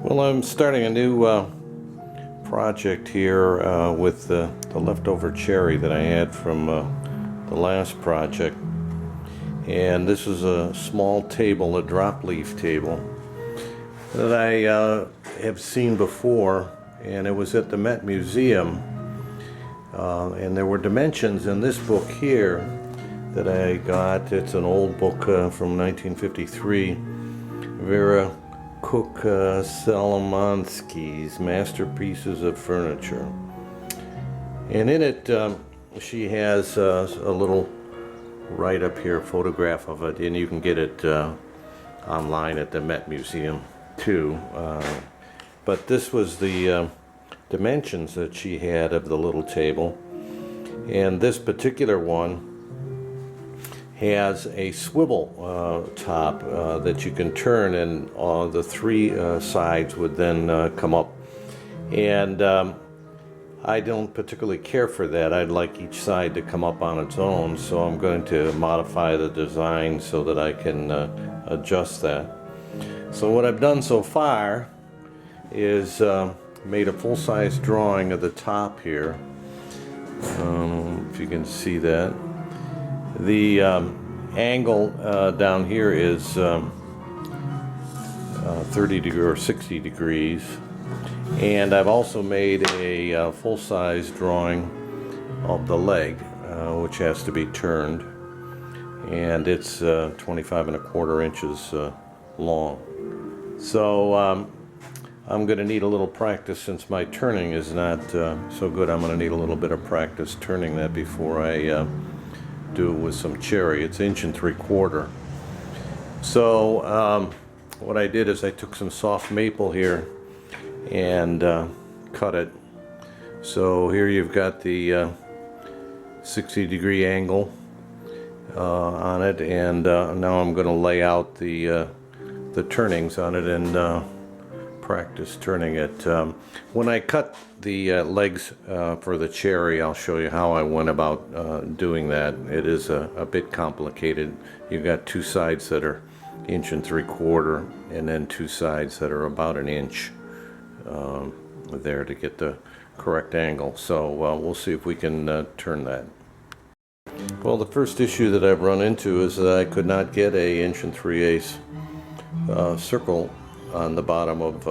Well, I'm starting a new project here with the leftover cherry that I had from the last project. And this is a small table, a drop leaf table, that I have seen before, and it was at the Met Museum. And there were dimensions in this book here that I got. It's an old book from 1953, Vera Cook Salomonski's Masterpieces of Furniture. And in it, she has a little right up here photograph of it, and you can get it online at the Met Museum too. But this was the dimensions that she had of the little table, and this particular one has a swivel top that you can turn, and the three sides would then come up. And I don't particularly care for that. I'd like each side to come up on its own, so I'm going to modify the design so that I can adjust that. So what I've done so far is made a full-size drawing of the top here. If you can see that. The angle down here is 30 degrees or 60 degrees, and I've also made a full-size drawing of the leg, which has to be turned, and it's 25¼ inches long. So I'm going to need a little practice, since my turning is not so good. I'm going to need a little bit of practice turning that before I do it with some cherry. It's 1¾ inch. So what I did is I took some soft maple here and cut it. So here you've got the 60-degree angle on it, and now I'm going to lay out the turnings on it and practice turning it. When I cut the legs for the cherry, I'll show you how I went about doing that. It is a bit complicated. You've got two sides that are 1¾ inch, and then two sides that are about 1 inch there to get the correct angle. So we'll see if we can turn that. Well, the first issue that I've run into is that I could not get a 1 3/8 circle on the bottom of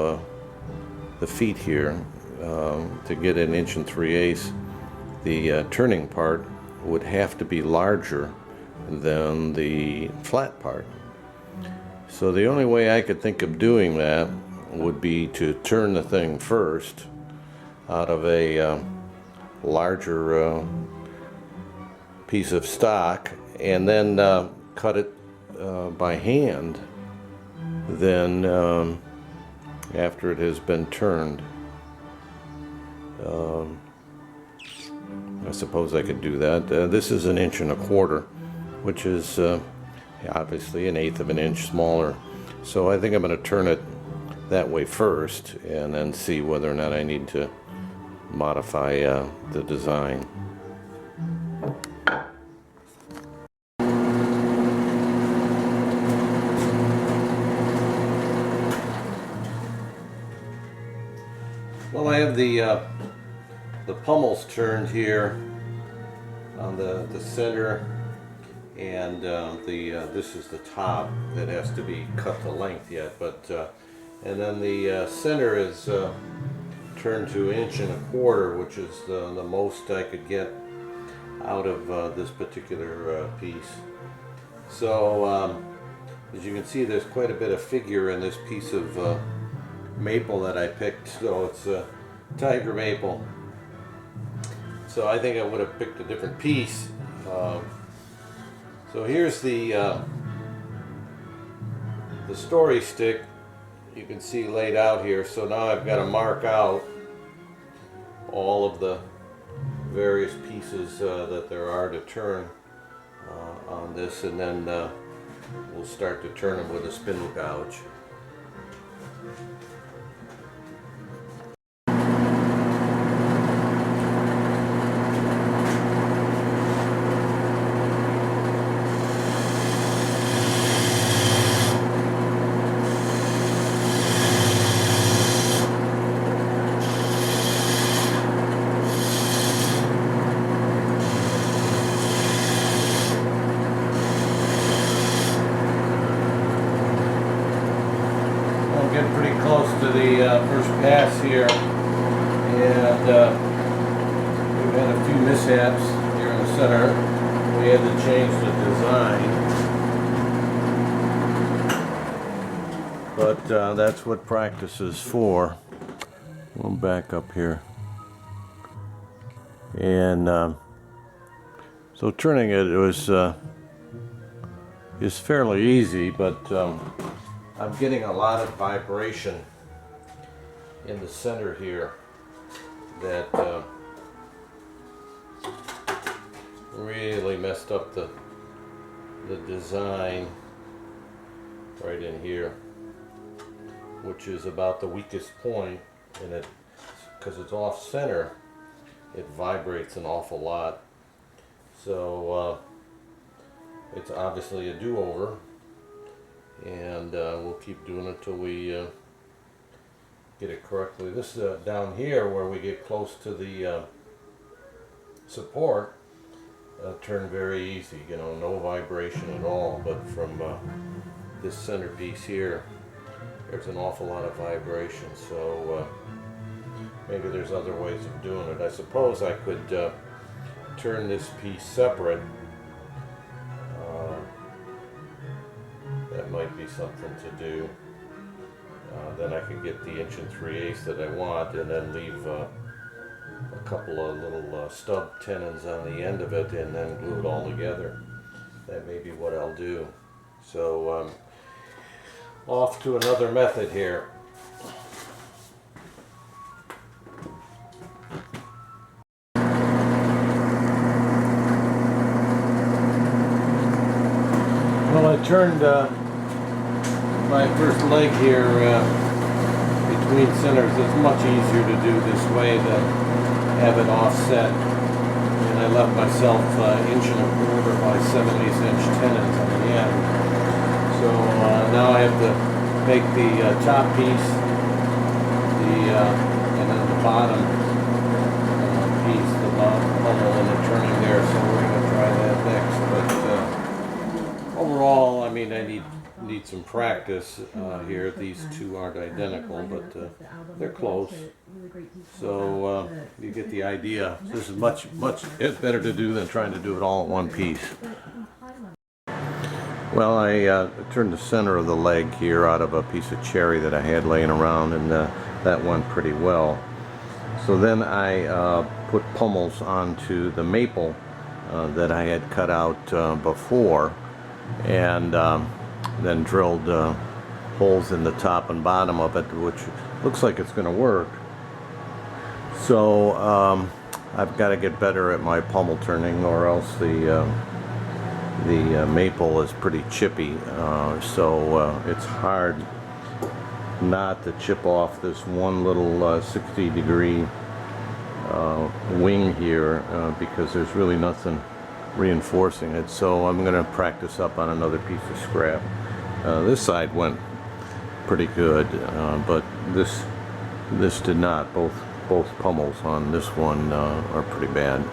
the feet here. To get an 1 3/8, the turning part would have to be larger than the flat part. So the only way I could think of doing that would be to turn the thing first out of a larger piece of stock, and then cut it by hand then after it has been turned. I suppose I could do that. This is 1¼ inch, which is obviously 1/8 of an inch smaller. So I think I'm going to turn it that way first, and then see whether or not I need to modify the design. Well, I have the pummels turned here on the center, and this is the top that has to be cut to length yet. But and then the center is turned to 1¼ inch, which is the most I could get out of this particular piece. So as you can see, there's quite a bit of figure in this piece of maple that I picked. So it's a tiger maple. So I think I would have picked a different piece. So here's the story stick. You can see laid out here. So now I've got to mark out all of the various pieces that there are to turn on this, and then we'll start to turn them with a spindle gouge. getting pretty close to the first pass here, and we've had a few mishaps here in the center. We had to change the design, but that's what practice is for. We'll back up here, and so turning it was is fairly easy, but I'm getting a lot of vibration in the center here that really messed up the design right in here, which is about the weakest point, and it, because it's off center, it vibrates an awful lot. So it's obviously a do-over, and we'll keep doing it till we get it correctly. This down here where we get close to the support turned very easy, you know, no vibration at all, but from this centerpiece here there's an awful lot of vibration. So maybe there's other ways of doing it. I suppose I could turn this piece separate. That might be something to do. Then I could get the 1 3/8 that I want, and then leave a couple of little stub tenons on the end of it, and then glue it all together. That may be what I'll do. So off to another method here. Well, I turned my first leg here between centers. It's much easier to do this way than have it offset. And I left myself 1 1/4 by 7/8 inch tenons on the end. So now I have to make the top piece, and then the bottom piece, the bottom pummel, and the turning there. So we're going to try that next. But overall, I mean, I need some practice here. These two aren't identical, but they're close. So you get the idea. This is much it's better to do than trying to do it all in one piece. Well, I turned the center of the leg here out of a piece of cherry that I had laying around, and that went pretty well. So then I put pummels onto the maple that I had cut out before, and then drilled holes in the top and bottom of it, which looks like it's going to work. So I've got to get better at my pummel turning, or else the maple is pretty chippy, so it's hard not to chip off this one little 60-degree wing here, because there's really nothing reinforcing it. So I'm going to practice up on another piece of scrap. This side went pretty good, but this did not. Both pummels on this one are pretty bad.